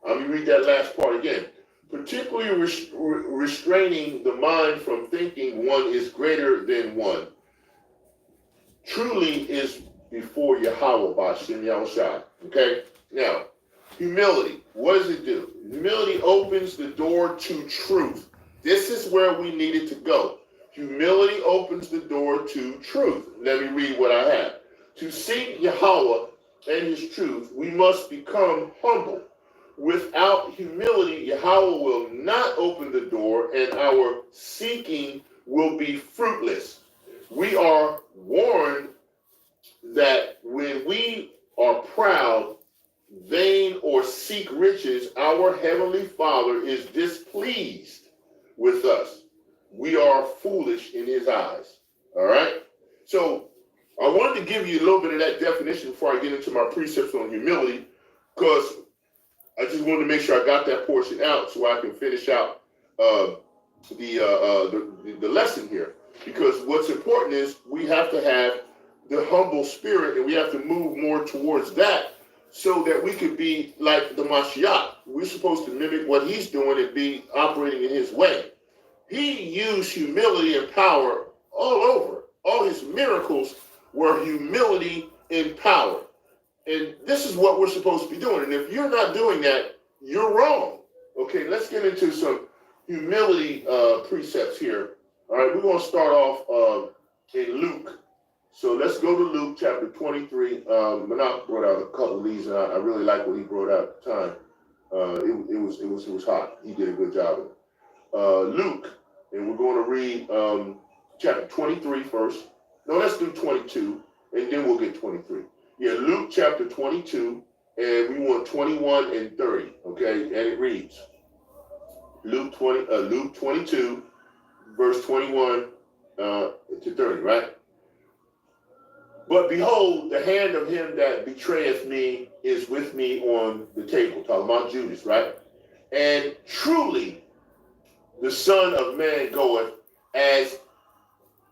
Let me read that last part again. Particularly restraining the mind from thinking one is greater than one, truly is before YAHAWAH. Okay? Now, humility. What does it do? Humility opens the door to truth. This is where we needed to go. Humility opens the door to truth. Let me read what I have. To seek Yahweh and his truth, we must become humble. Without humility, Yahweh will not open the door and our seeking will be fruitless. We are warned that when we are proud, vain, or seek riches, our Heavenly Father is displeased with us. We are foolish in his eyes. All right? So I wanted to give you a little bit of that definition before I get into my precepts on humility, because I just wanted to make sure I got that portion out so I can finish out the lesson here. Because what's important is we have to have the humble spirit, and we have to move more towards that so that we could be like the Mashiach. We're supposed to mimic what he's doing and be operating in his way. He used humility and power all over. All his miracles were humility and power. And this is what we're supposed to be doing. And if you're not doing that, you're wrong. Okay, let's get into some humility precepts here. All right, we're going to start off in Luke. So let's go to Luke chapter 23. Manok brought out a couple of these, and I really like what he brought out at the time. It was hot. He did a good job of it. Luke, and we're going to read chapter 23 first. No, let's do 22, and then we'll get 23. Yeah, Luke chapter 22, and we want 21 and 30, okay? And it reads, Luke 22, verse 21 to 30, right? But behold, the hand of him that betrayeth me is with me on the table. Talking about Judas, right? And truly, the Son of Man goeth as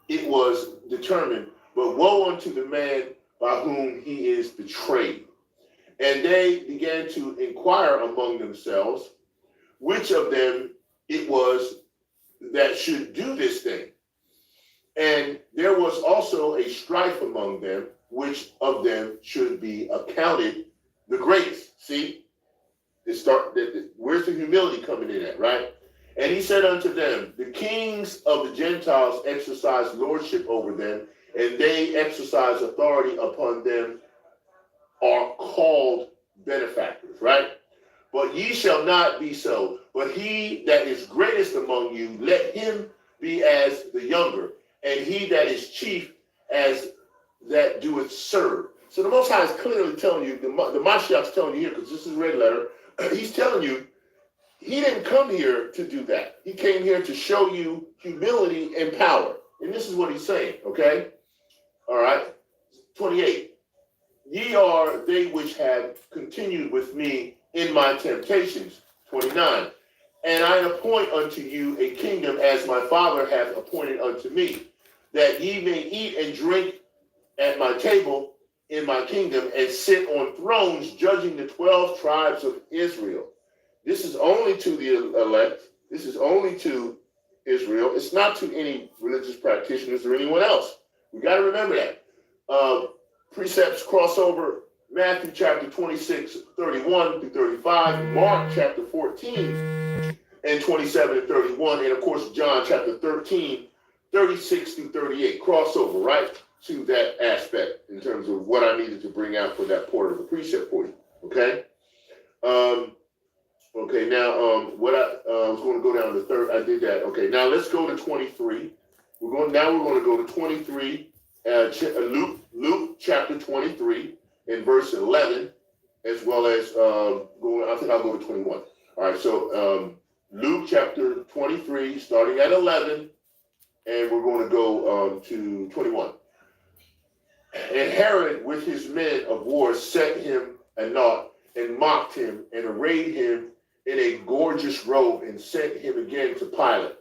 it was determined, but woe unto the man by whom he is betrayed. And they began to inquire among themselves, which of them it was that should do this thing. And there was also a strife among them, which of them should be accounted the greatest. See, where's the humility coming in at, right? And he said unto them, the kings of the Gentiles exercise lordship over them, and they exercise authority upon them, are called benefactors, right? But ye shall not be so. But he that is greatest among you, let him be as the younger, and he that is chief as that doeth serve. So the Most High is clearly telling you, the Mashiach's telling you here, because this is red letter, he's telling you, he didn't come here to do that. He came here to show you humility and power. And this is what he's saying, okay? All right, 28. Ye are they which have continued with me in my temptations. 29. And I appoint unto you a kingdom as my Father hath appointed unto me, that ye may eat and drink at my table in my kingdom, and sit on thrones judging the 12 tribes of Israel. This is only to the elect. This is only to Israel. It's not to any religious practitioners or anyone else. We got to remember that. Precepts crossover: Matthew chapter 26, 31 through 35, Mark chapter 14 and 27 and 31, and of course John chapter 13, 36 through 38. Crossover right to that aspect in terms of what I needed to bring out for that part of the precept for you. Okay. Okay, now what I was going to go down to third. I did that. Okay, now let's go to 23. We're going to go to 23. Luke chapter 23 and verse 11, as well as I think I'll go to 21. All right, so Luke chapter 23, starting at 11, and we're going to go to 21. And Herod with his men of war set him at naught and mocked him and arrayed him in a gorgeous robe and sent him again to Pilate.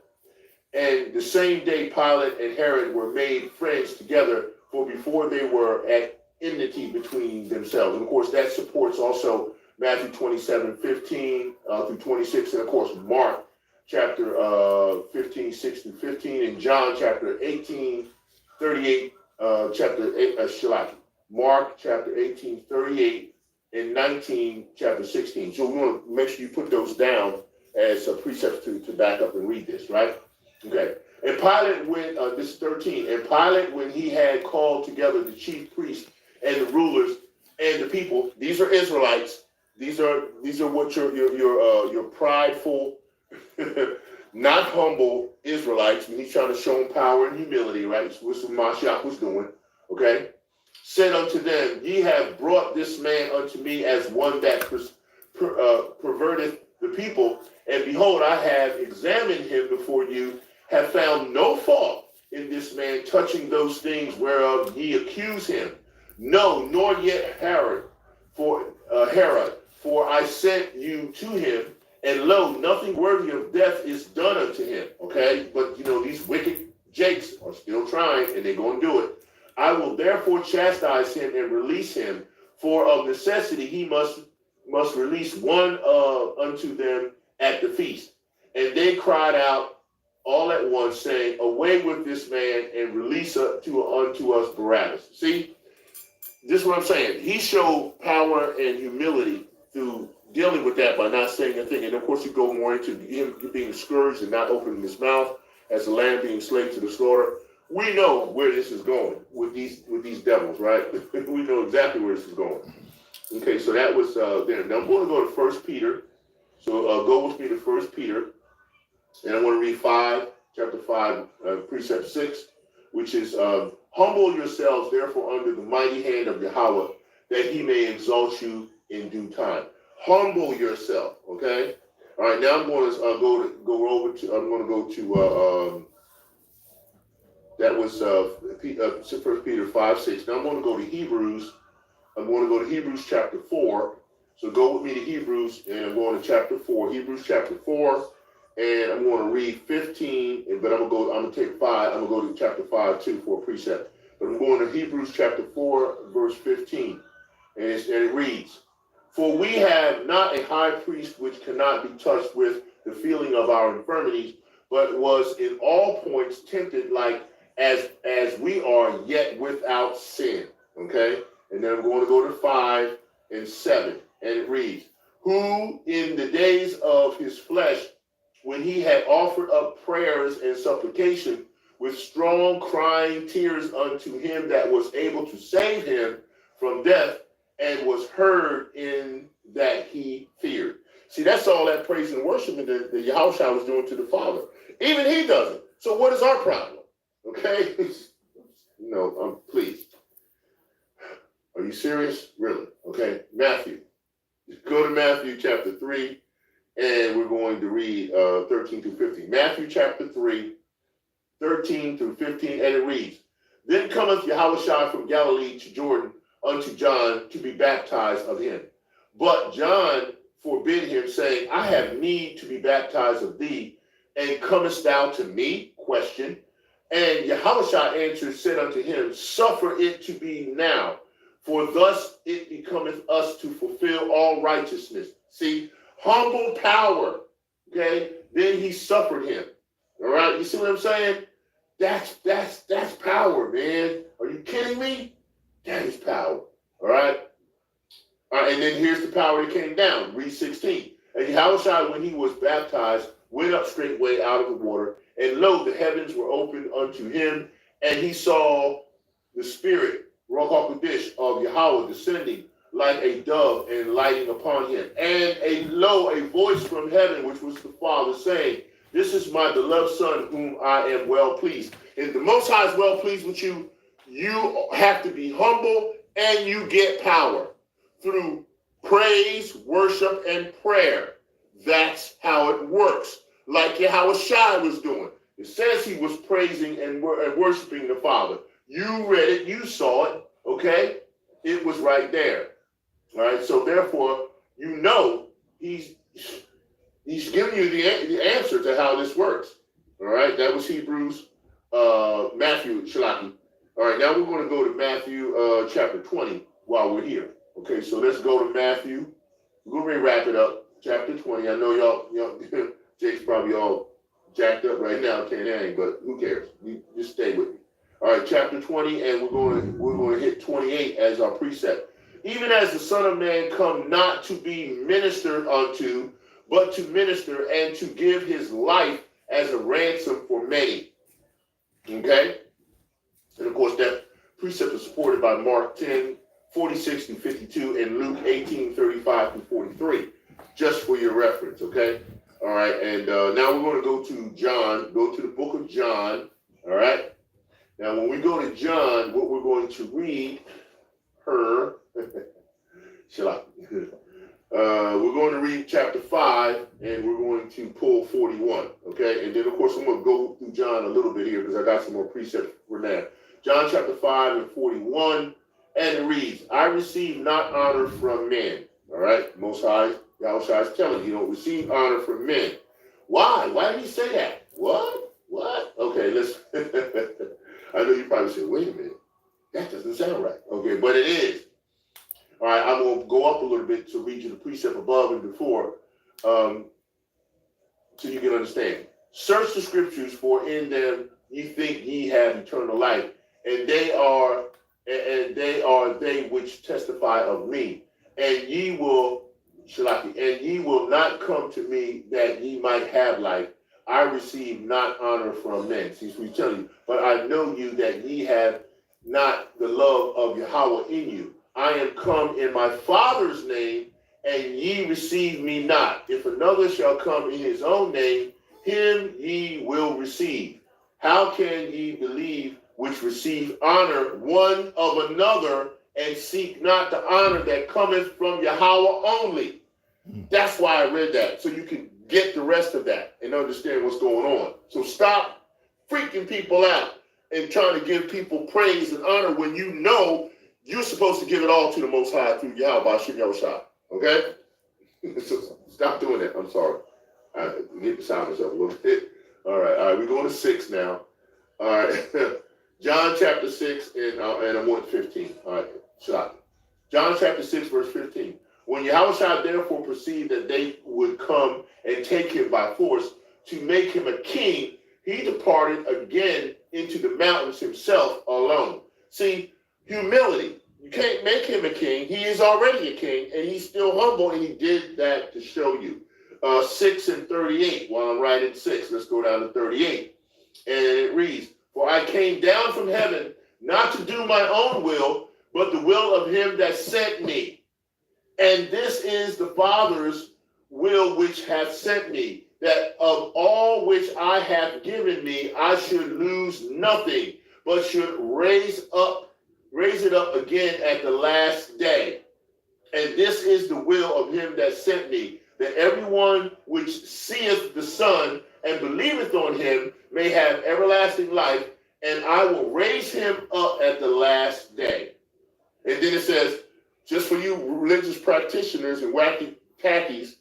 And the same day Pilate and Herod were made friends together, for before they were at enmity between themselves. And of course that supports also Matthew 27, 15 through 26, and of course Mark chapter 15, 6 through 15, and John chapter 18, 38, chapter 8, Mark chapter 18, 38, and 19, chapter 16. So we want to make sure you put those down as precepts to back up and read this, right? Okay. And Pilate went, this is 13, and Pilate, when he had called together the chief priests and the rulers and the people, these are Israelites, these are what your prideful, not humble Israelites, when he's trying to show them power and humility, right? That's what Mashiach was doing, okay? Said unto them, ye have brought this man unto me as one that perverteth the people, and behold, I have examined him before you, have found no fault in this man touching those things whereof ye accuse him. No, nor yet Herod, for I sent you to him, and lo, nothing worthy of death is done unto him. Okay, but these wicked jakes are still trying, and they're going to do it. I will therefore chastise him and release him, for of necessity he must release one unto them at the feast. And they cried out all at once, saying, away with this man, and release unto us Barabbas. See, this is what I'm saying. He showed power and humility through dealing with that by not saying a thing. And of course, you go more into him being scourged and not opening his mouth as a lamb being slain to the slaughter. We know where this is going with these devils, right? We know exactly where this is going. Okay, so that was there. Now I'm going to go to 1 Peter. So go with me to 1 Peter. And I want to read chapter 5, precept 6, which is, humble yourselves, therefore, under the mighty hand of Yahawashi, that he may exalt you in due time. Humble yourself, okay? All right, now I'm going to that was 1 Peter 5, 6. Now I'm going to go to Hebrews. I'm going to go to Hebrews chapter 4. So go with me to Hebrews, and I'm going to chapter 4. Hebrews chapter 4. And I'm going to read 15, but I'm going to take 5. I'm going to go to chapter 5 too for a precept. But I'm going to Hebrews chapter 4, verse 15. And it reads, for we have not a high priest which cannot be touched with the feeling of our infirmities, but was in all points tempted like as we are, yet without sin. Okay? And then I'm going to go to 5 and 7. And it reads, who in the days of his flesh, when he had offered up prayers and supplication with strong crying tears unto him that was able to save him from death, and was heard in that he feared. See, that's all that praise and worship that the Yahawashi was doing to the Father. Even he does it. So what is our problem? Okay? Please. Are you serious? Really? Okay. Matthew. Go to Matthew chapter 3. And we're going to read 13 through 15. Matthew chapter 3, 13 through 15, and it reads, then cometh Yahawashi from Galilee to Jordan unto John to be baptized of him. But John forbid him, saying, I have need to be baptized of thee, and comest thou to me? Question. And Yahawashi answered, said unto him, suffer it to be now, for thus it becometh us to fulfill all righteousness. See, humble power, okay? Then he suffered him. All right, you see what I'm saying? That's power, man. Are you kidding me? That is power. All right? All right, and then here's the power that came down. Read 16. And Yahawashi, when he was baptized, went up straightway out of the water, and lo, the heavens were opened unto him, and he saw the Spirit, Ruach HaKodesh, of Yahweh descending like a dove and lighting upon him. And a voice from heaven, which was the Father, saying, this is my beloved Son, whom I am well pleased. If the Most High is well pleased with you, you have to be humble, and you get power through praise, worship, and prayer. That's how it works. Like Yahawashi was doing. It says he was praising and worshiping the Father. You read it, you saw it, okay? It was right there. All right, so therefore, you know he's giving you the answer to how this works. All right, that was Matthew, Shalaki. All right, now we're going to go to Matthew chapter 20 while we're here. Okay, so let's go to Matthew. We're going to wrap it up. Chapter 20. I know y'all Jake's probably all jacked up right now, can't hang, but who cares? You just stay with me. All right, chapter 20, and we're going to hit 28 as our precept. Even as the Son of Man come not to be ministered unto, but to minister and to give his life as a ransom for many. Okay? And of course, that precept is supported by Mark 10, 46 through 52, and Luke 18, 35 through 43, just for your reference, okay? All right, and now we're going to go to John, go to the book of John, all right? Now, when we go to John, what we're going to read, we're going to read chapter 5, and we're going to pull 41, okay? And then, of course, I'm going to go through John a little bit here because I got some more precepts for now. John chapter 5 and 41, and it reads, I receive not honor from men, all right? Most High, Yahawashi is telling you, don't receive honor from men. Why? Why did he say that? What? Okay, let's, I know you probably said, wait a minute, that doesn't sound right. Okay, but it is. All right, I'm going to go up a little bit to read you the precept above and before so you can understand. Search the scriptures, for in them ye think ye have eternal life, and they are they which testify of me. And ye will not come to me that ye might have life. I receive not honor from men. See, we tell you, but I know you that ye have not the love of Yahweh in you. I am come in my Father's name, and ye receive me not. If another shall come in his own name, him ye will receive. How can ye believe which receive honor one of another, and seek not the honor that cometh from Yahweh only? That's why I read that, so you can get the rest of that and understand what's going on. So stop freaking people out and trying to give people praise and honor when you know you're supposed to give it all to the Most High through Yahawashi. Okay? So stop doing that. I'm sorry. I get beside myself a little bit. All right, we're going to 6 now. All right. John chapter 6, and I want 15. All right, shot. John chapter 6, verse 15. When Yahawashi therefore perceived that they would come and take him by force to make him a king, he departed again into the mountains himself alone. See, humility. You can't make him a king. He is already a king, and he's still humble, and he did that to show you. 6 and 38, while I'm writing 6, let's go down to 38. And it reads, for I came down from heaven not to do my own will, but the will of him that sent me. And this is the Father's will which hath sent me, that of all which I have given me, I should lose nothing, but should raise it up again at the last day. And this is the will of him that sent me, that everyone which seeth the Son and believeth on him may have everlasting life, and I will raise him up at the last day. And then it says, just for you religious practitioners and wacky tackies,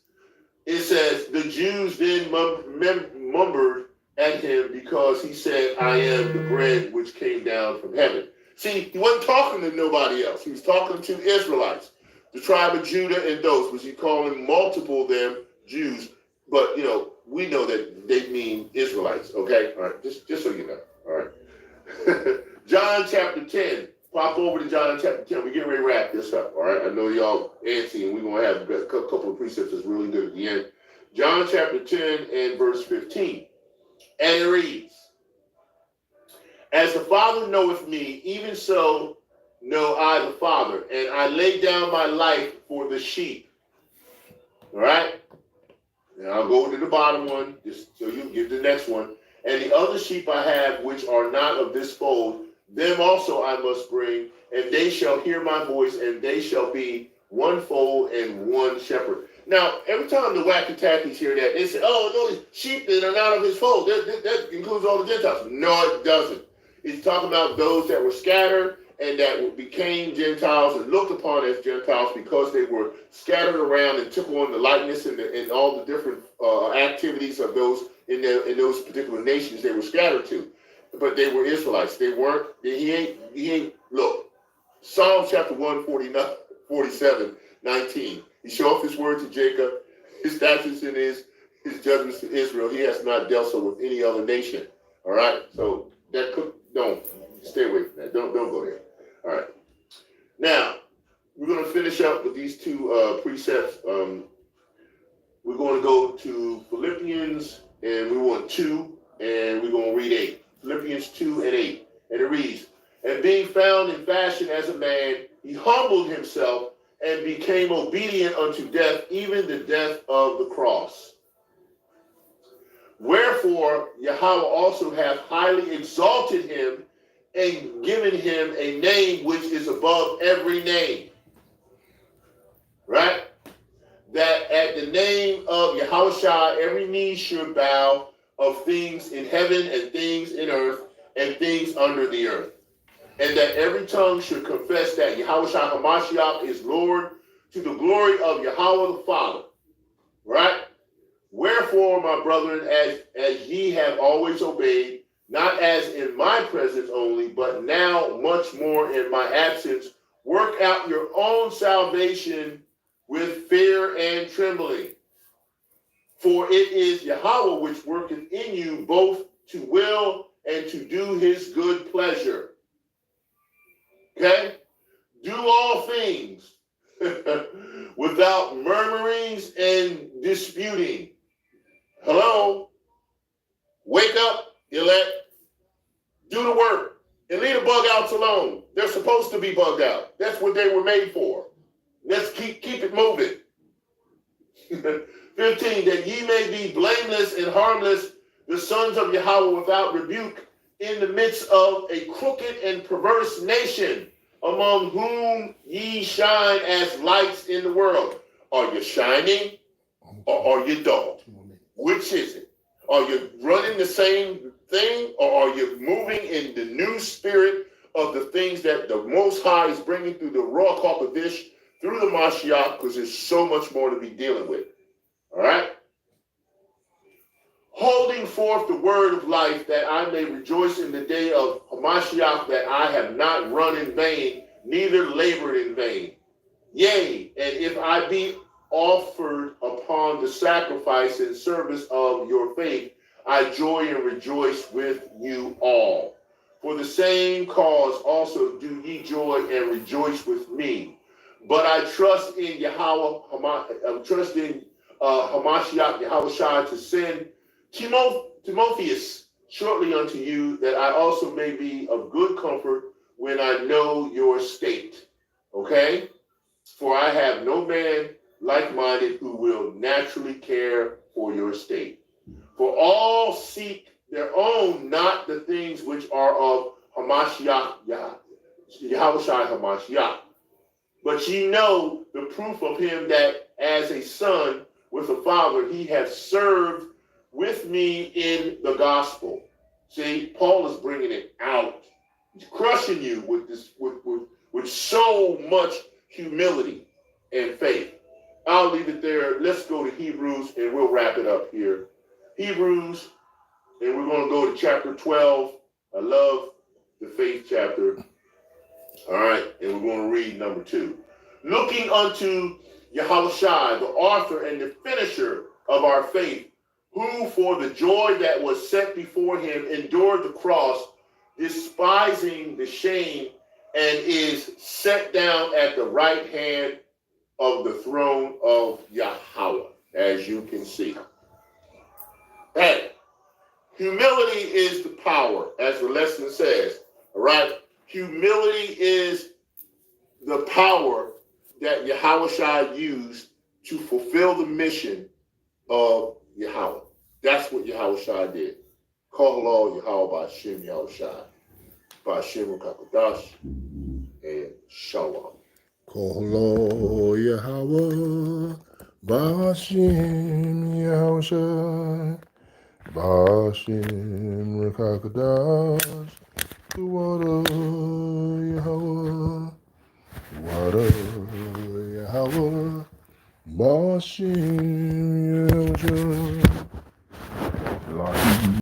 it says, the Jews then murmured at him because he said, I am the bread which came down from heaven. See, he wasn't talking to nobody else. He was talking to Israelites, the tribe of Judah and those, which he calling multiple of them Jews. But, we know that they mean Israelites, okay? All right, just so you know, all right. John chapter 10, pop over to John chapter 10. We're getting ready to wrap this up, all right? I know y'all antsy, and we're going to have a couple of precepts that's really good at the end. John chapter 10 and verse 15. And it reads, as the Father knoweth me, even so know I the Father, and I lay down my life for the sheep. All right? And I'll go to the bottom one, just so you can get the next one. And the other sheep I have, which are not of this fold, them also I must bring, and they shall hear my voice, and they shall be one fold and one shepherd. Now, every time the wacky-tackies hear that, they say, oh, no, sheep that are not of his fold. That includes all the Gentiles. No, it doesn't. It's talking about those that were scattered and that became Gentiles and looked upon as Gentiles because they were scattered around and took on the likeness and all the different activities of those in those particular nations they were scattered to. But they were Israelites. They weren't. He ain't. Look, Psalm chapter 147, 19. He showed his word to Jacob, his statutes and his judgments to Israel. He has not dealt so with any other nation. All right. So don't stay away from that. Don't go there. All right. Now we're going to finish up with these two precepts. We're going to go to Philippians, and we want 2, and we're going to read 8. Philippians 2 and 8. And it reads, and being found in fashion as a man, he humbled himself and became obedient unto death, even the death of the cross. Wherefore, Yahawah also hath highly exalted him and given him a name which is above every name. Right? That at the name of Yahawashi, every knee should bow, of things in heaven and things in earth and things under the earth. And that every tongue should confess that Yahawashi HaMashiach is Lord, to the glory of Yahawah the Father. Right? Wherefore, my brethren, as ye have always obeyed, not as in my presence only, but now much more in my absence, work out your own salvation with fear and trembling. For it is Yahawah which worketh in you both to will and to do his good pleasure. Okay? Do all things without murmurings and disputing. Hello? Wake up, elect. Do the work. And leave the bug outs alone. They're supposed to be bugged out. That's what they were made for. Let's keep it moving. 15, that ye may be blameless and harmless, the sons of Yahawah without rebuke, in the midst of a crooked and perverse nation, among whom ye shine as lights in the world. Are you shining or are you dull? Which is it? Are you running the same thing, or are you moving in the new spirit of the things that the Most High is bringing through the Ruach HaKodesh, through the Mashiach, because there's so much more to be dealing with. All right? Holding forth the word of life, that I may rejoice in the day of Hamashiach, that I have not run in vain, neither labored in vain. Yea, and if I be offered upon the sacrifice and service of your faith, I joy and rejoice with you all. For the same cause also do ye joy and rejoice with me. But I trust in Hamashiach Yahawashi to send Timotheus shortly unto you, that I also may be of good comfort when I know your state. Okay? For I have no man like-minded who will naturally care for your state. For all seek their own, not the things which are of Hamashiach Yahawashi Hamashiach. But ye know the proof of him, that as a son with a father, he hath served with me in the gospel. See, Paul is bringing it out. He's crushing you with this, with so much humility and faith. I'll leave it there. Let's go to Hebrews, and we'll wrap it up here. Hebrews, and we're going to go to chapter 12. I love the faith chapter. All right, and we're going to read number 2. Looking unto Yahawashi, the author and the finisher of our faith, who for the joy that was set before him endured the cross, despising the shame, and is set down at the right hand of the throne of Yahawah, as you can see. Hey, humility is the power, as the lesson says. All right? Humility is the power that Yahawashi used to fulfill the mission of Yahawah. That's what Yahawashi did. Call all Yahawah Ba'ashem Yahawashi, Ba'ashem Kakadash, and Shalom. Kolo Yahawah, Bashim Yahushai, Bashim Rekakadash, Wada Yahawah, Wada Yahawah, Bashim Yahushai.